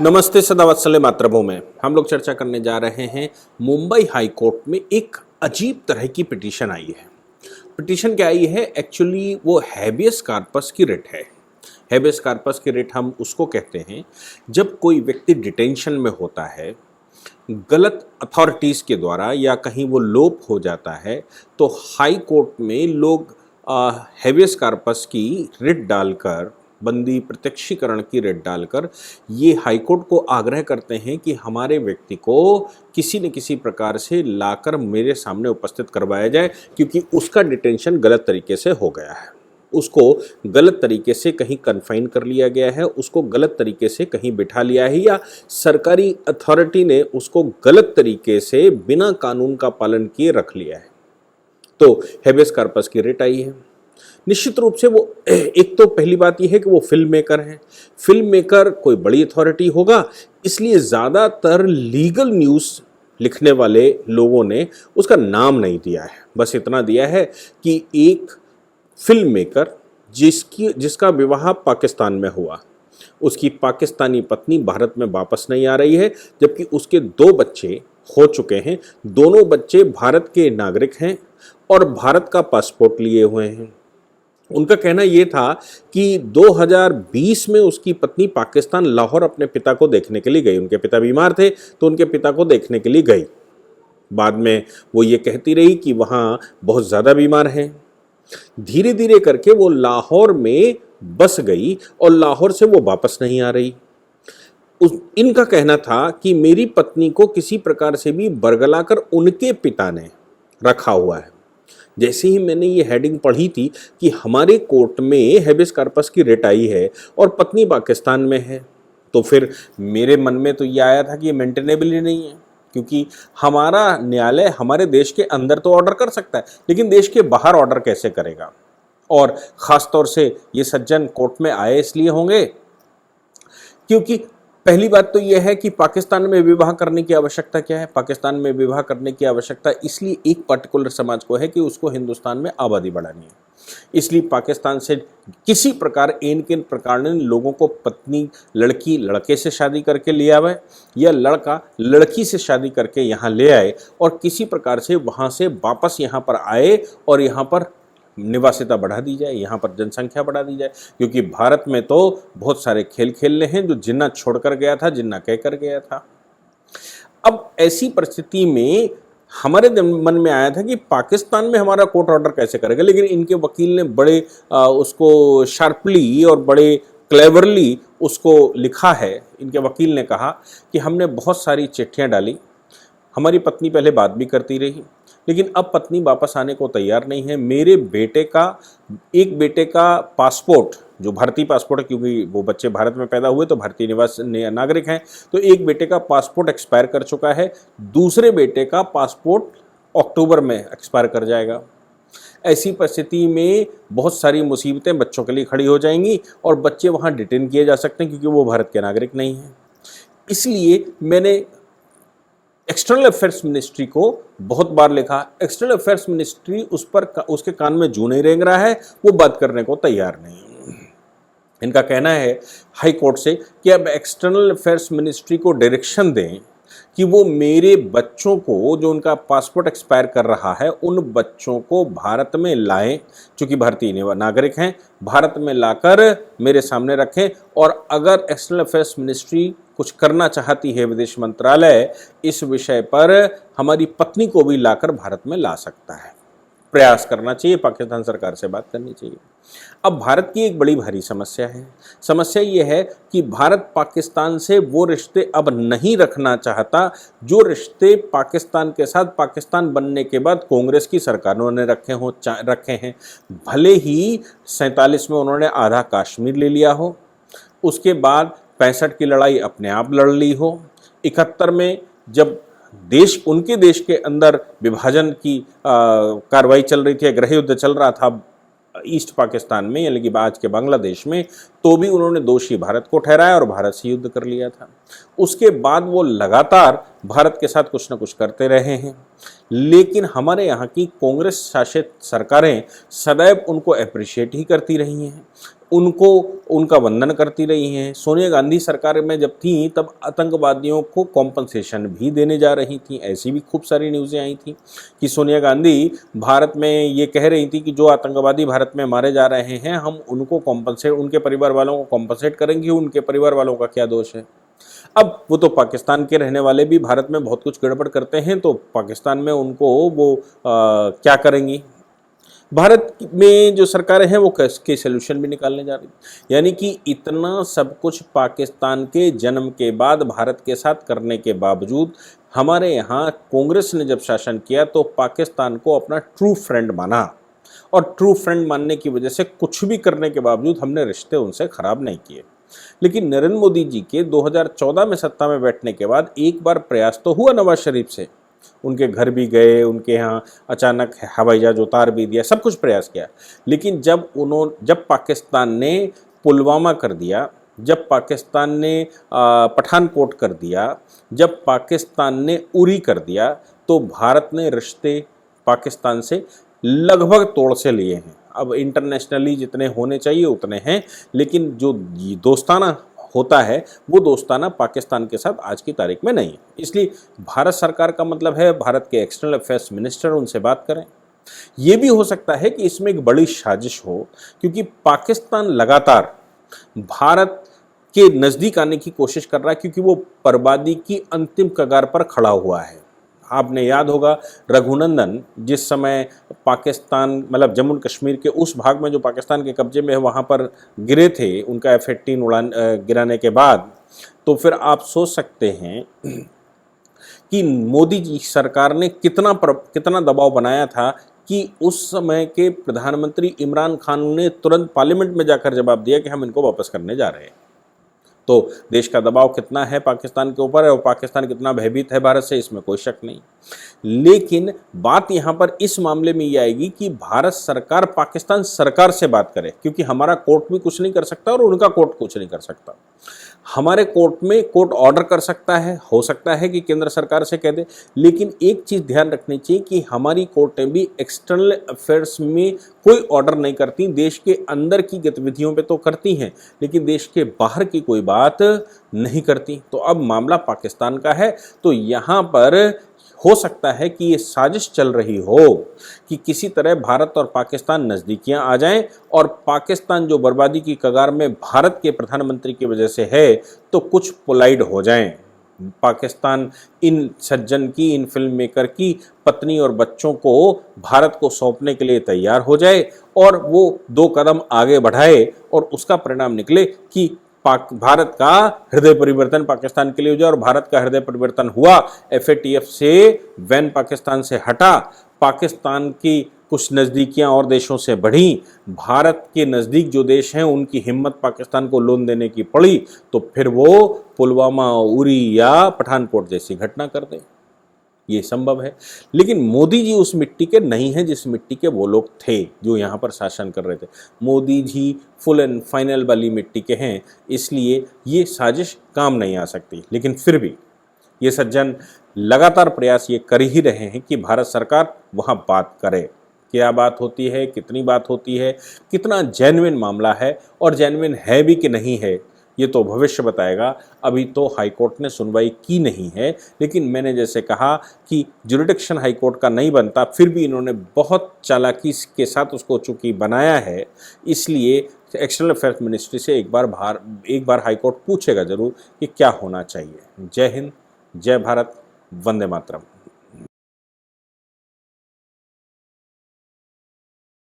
नमस्ते सदावत्सले मातृभूमि। हम लोग चर्चा करने जा रहे हैं मुंबई हाई कोर्ट में एक अजीब तरह की पिटीशन आई है। पिटीशन क्या आई है? एक्चुअली वो हैबियस कार्पस की रिट है। हैबियस कार्पस की रिट हम उसको कहते हैं जब कोई व्यक्ति डिटेंशन में होता है, गलत अथॉरिटीज़ के द्वारा या कहीं वो लोप हो जाता है, तो हाई कोर्ट में लोग हैबियस कार्पस की रिट डालकर, बंदी प्रत्यक्षीकरण की रिट डालकर ये हाईकोर्ट को आग्रह करते हैं कि हमारे व्यक्ति को किसी न किसी प्रकार से लाकर मेरे सामने उपस्थित करवाया जाए, क्योंकि उसका डिटेंशन गलत तरीके से हो गया है। उसको गलत तरीके से कहीं कन्फाइन कर लिया गया है, उसको गलत तरीके से कहीं बिठा लिया है, या सरकारी अथॉरिटी ने उसको गलत तरीके से बिना कानून का पालन किए रख लिया है। तो हैबियस कार्पस की रिट आई है। निश्चित रूप से वो एक तो पहली बात यह है कि वो फिल्म मेकर हैं। फिल्म मेकर कोई बड़ी अथॉरिटी होगा, इसलिए ज़्यादातर लीगल न्यूज़ लिखने वाले लोगों ने उसका नाम नहीं दिया है। बस इतना दिया है कि एक फिल्म मेकर जिसका विवाह पाकिस्तान में हुआ, उसकी पाकिस्तानी पत्नी भारत में वापस नहीं आ रही है, जबकि उसके 2 बच्चे हो चुके हैं। दोनों बच्चे भारत के नागरिक हैं और भारत का पासपोर्ट लिए हुए हैं। उनका कहना यह था कि 2020 में उसकी पत्नी पाकिस्तान लाहौर अपने पिता को देखने के लिए गई। उनके पिता बीमार थे तो उनके पिता को देखने के लिए गई। बाद में वो ये कहती रही कि वहाँ बहुत ज़्यादा बीमार हैं। धीरे धीरे करके वो लाहौर में बस गई और लाहौर से वो वापस नहीं आ रही। इनका कहना था कि मेरी पत्नी को किसी प्रकार से भी बरगलाकर उनके पिता ने रखा हुआ है। जैसे ही मैंने ये हेडिंग पढ़ी थी कि हमारे कोर्ट में हैबियस कार्पस की रिट आई है और पत्नी पाकिस्तान में है, तो फिर मेरे मन में तो ये आया था कि ये मेंटेनेबल ही नहीं है, क्योंकि हमारा न्यायालय हमारे देश के अंदर तो ऑर्डर कर सकता है, लेकिन देश के बाहर ऑर्डर कैसे करेगा? और ख़ास तौर से ये सज्जन कोर्ट में आए इसलिए होंगे क्योंकि पहली बात तो यह है कि पाकिस्तान में विवाह करने की आवश्यकता क्या है? पाकिस्तान में विवाह करने की आवश्यकता इसलिए एक पर्टिकुलर समाज को है कि उसको हिंदुस्तान में आबादी बढ़ानी है। इसलिए पाकिस्तान से किसी प्रकार के प्रकार ने लोगों को पत्नी लड़की लड़के से शादी करके ले आवे या लड़का लड़की से शादी करके यहाँ ले आए और किसी प्रकार से वहाँ से वापस यहाँ पर आए और यहाँ पर निवासिता बढ़ा दी जाए, यहाँ पर जनसंख्या बढ़ा दी जाए। क्योंकि भारत में तो बहुत सारे खेल खेलने हैं जो जिन्ना छोड़कर गया था, जिन्ना कहकर गया था। अब ऐसी परिस्थिति में हमारे मन में आया था कि पाकिस्तान में हमारा कोर्ट ऑर्डर कैसे करेगा, लेकिन इनके वकील ने बड़े उसको शार्पली और बड़े क्लेवरली उसको लिखा है। इनके वकील ने कहा कि हमने बहुत सारी चिट्ठियाँ डाली, हमारी पत्नी पहले बात भी करती रही, लेकिन अब पत्नी वापस आने को तैयार नहीं है। मेरे एक बेटे का पासपोर्ट जो भारतीय पासपोर्ट है, क्योंकि वो बच्चे भारत में पैदा हुए तो भारतीय निवास नागरिक हैं, तो एक बेटे का पासपोर्ट एक्सपायर कर चुका है, दूसरे बेटे का पासपोर्ट अक्टूबर में एक्सपायर कर जाएगा। ऐसी परिस्थिति में बहुत सारी मुसीबतें बच्चों के लिए खड़ी हो जाएंगी और बच्चे वहाँ डिटेन किए जा सकते हैं क्योंकि वो भारत के नागरिक नहीं हैं। इसलिए मैंने एक्सटर्नल अफेयर्स मिनिस्ट्री को बहुत बार लिखा। एक्सटर्नल अफेयर्स मिनिस्ट्री उसके कान में जूं नहीं रेंग रहा है, वो बात करने को तैयार नहीं। इनका कहना है हाई कोर्ट से कि अब एक्सटर्नल अफेयर्स मिनिस्ट्री को डायरेक्शन दें कि वो मेरे बच्चों को, जो उनका पासपोर्ट एक्सपायर कर रहा है, उन बच्चों को भारत में लाएं, चूँकि भारतीय नागरिक हैं, भारत में लाकर मेरे सामने रखें। और अगर एक्सटर्नल अफेयर्स मिनिस्ट्री कुछ करना चाहती है, विदेश मंत्रालय इस विषय पर हमारी पत्नी को भी लाकर भारत में ला सकता है। प्रयास करना चाहिए, पाकिस्तान सरकार से बात करनी चाहिए। अब भारत की एक बड़ी भारी समस्या है। समस्या ये है कि भारत पाकिस्तान से वो रिश्ते अब नहीं रखना चाहता जो रिश्ते पाकिस्तान के साथ पाकिस्तान बनने के बाद कांग्रेस की सरकारों ने रखे हैं। भले ही 47 में उन्होंने आधा कश्मीर ले लिया हो, उसके बाद 65 की लड़ाई अपने आप लड़ ली हो, 71 में जब उनके देश के अंदर विभाजन की कार्रवाई चल रही थी, गृह युद्ध चल रहा था ईस्ट पाकिस्तान में, यानी कि आज के बांग्लादेश में, तो भी उन्होंने दोषी भारत को ठहराया और भारत से युद्ध कर लिया था। उसके बाद वो लगातार भारत के साथ कुछ न कुछ करते रहे हैं, लेकिन हमारे यहाँ की कांग्रेस शासित सरकारें सदैव उनको अप्रिशिएट ही करती रही हैं। उनको उनका वंदन करती रही हैं। सोनिया गांधी सरकार में जब थी तब आतंकवादियों को कॉम्पनसेशन भी देने जा रही थी। ऐसी भी खूब सारी न्यूज़ें आई थी कि सोनिया गांधी भारत में ये कह रही थी कि जो आतंकवादी भारत में मारे जा रहे हैं हम उनको कॉम्पनसेट, उनके परिवार वालों को कॉम्पनसेट करेंगे। उनके परिवार वालों का क्या दोष है? अब वो तो पाकिस्तान के रहने वाले भी भारत में बहुत कुछ गड़बड़ करते हैं, तो पाकिस्तान में उनको वो क्या करेंगी? भारत में जो सरकारें हैं वो के सलूशन भी निकालने जा रही, यानी कि इतना सब कुछ पाकिस्तान के जन्म के बाद भारत के साथ करने के बावजूद हमारे यहाँ कांग्रेस ने जब शासन किया तो पाकिस्तान को अपना ट्रू फ्रेंड माना, और ट्रू फ्रेंड मानने की वजह से कुछ भी करने के बावजूद हमने रिश्ते उनसे खराब नहीं किए। लेकिन नरेंद्र मोदी जी के 2014 में सत्ता में बैठने के बाद एक बार प्रयास तो हुआ नवाज शरीफ से, उनके घर भी गए, उनके यहाँ अचानक हवाई जहाज उतार भी दिया, सब कुछ प्रयास किया। लेकिन जब पाकिस्तान ने पुलवामा कर दिया, जब पाकिस्तान ने पठानकोट कर दिया, जब पाकिस्तान ने उरी कर दिया, तो भारत ने रिश्ते पाकिस्तान से लगभग तोड़ से लिए हैं। अब इंटरनेशनली जितने होने चाहिए उतने हैं, लेकिन जो दोस्ताना होता है वो दोस्ताना पाकिस्तान के साथ आज की तारीख में नहीं है। इसलिए भारत सरकार का मतलब है भारत के एक्सटर्नल अफेयर्स मिनिस्टर उनसे बात करें। ये भी हो सकता है कि इसमें एक बड़ी साजिश हो, क्योंकि पाकिस्तान लगातार भारत के नज़दीक आने की कोशिश कर रहा है, क्योंकि वो बर्बादी की अंतिम कगार पर खड़ा हुआ है। आपने याद होगा रघुनंदन जिस समय पाकिस्तान मतलब जम्मू कश्मीर के उस भाग में जो पाकिस्तान के कब्जे में है वहाँ पर गिरे थे, उनका F-18 उड़ान गिराने के बाद, तो फिर आप सोच सकते हैं कि मोदी जी सरकार ने कितना दबाव बनाया था कि उस समय के प्रधानमंत्री इमरान खान ने तुरंत पार्लियामेंट में जाकर जवाब दिया कि हम इनको वापस करने जा रहे हैं। तो देश का दबाव कितना है पाकिस्तान के ऊपर है और पाकिस्तान कितना भयभीत है भारत से, इसमें कोई शक नहीं। लेकिन बात यहाँ पर इस मामले में ये आएगी कि भारत सरकार पाकिस्तान सरकार से बात करे, क्योंकि हमारा कोर्ट भी कुछ नहीं कर सकता और उनका कोर्ट कुछ नहीं कर सकता। हमारे कोर्ट में कोर्ट ऑर्डर कर सकता है, हो सकता है कि केंद्र सरकार से कह दे, लेकिन एक चीज़ ध्यान रखनी चाहिए कि हमारी कोर्टें भी एक्सटर्नल अफेयर्स में कोई ऑर्डर नहीं करती। देश के अंदर की गतिविधियों पे तो करती हैं, लेकिन देश के बाहर की कोई बात नहीं करती। तो अब मामला पाकिस्तान का है, तो यहाँ पर हो सकता है कि ये साजिश चल रही हो कि किसी तरह भारत और पाकिस्तान नज़दीकियां आ जाएं, और पाकिस्तान जो बर्बादी की कगार में भारत के प्रधानमंत्री की वजह से है, तो कुछ पोलाइड हो जाएं। पाकिस्तान इन सज्जन की, इन फिल्म मेकर की पत्नी और बच्चों को भारत को सौंपने के लिए तैयार हो जाए, और वो 2 कदम आगे बढ़ाए और उसका परिणाम निकले कि भारत का हृदय परिवर्तन पाकिस्तान के लिए हो जाए। और भारत का हृदय परिवर्तन हुआ, FATF से वैन पाकिस्तान से हटा, पाकिस्तान की कुछ नज़दीकियां और देशों से बढ़ी, भारत के नज़दीक जो देश हैं उनकी हिम्मत पाकिस्तान को लोन देने की पड़ी, तो फिर वो पुलवामा, उरी या पठानकोट जैसी घटना कर दे। ये संभव है। लेकिन मोदी जी उस मिट्टी के नहीं हैं जिस मिट्टी के वो लोग थे जो यहाँ पर शासन कर रहे थे। Modi ji full and final वाली मिट्टी के हैं, इसलिए ये साजिश काम नहीं आ सकती। लेकिन फिर भी ये सज्जन लगातार प्रयास ये कर ही रहे हैं कि भारत सरकार वहाँ बात करे। क्या बात होती है, कितनी बात होती है, कितना जेन्युइन मामला है और जेन्युइन है भी कि नहीं है, ये तो भविष्य बताएगा। अभी तो हाईकोर्ट ने सुनवाई की नहीं है, लेकिन मैंने जैसे कहा कि जुरिडिक्शन हाईकोर्ट का नहीं बनता, फिर भी इन्होंने बहुत चालाकी के साथ उसको चूंकि बनाया है, इसलिए एक्सटर्नल अफेयर्स मिनिस्ट्री से एक बार हाईकोर्ट पूछेगा जरूर कि क्या होना चाहिए। जय हिंद, जय भारत, वंदे मातरम।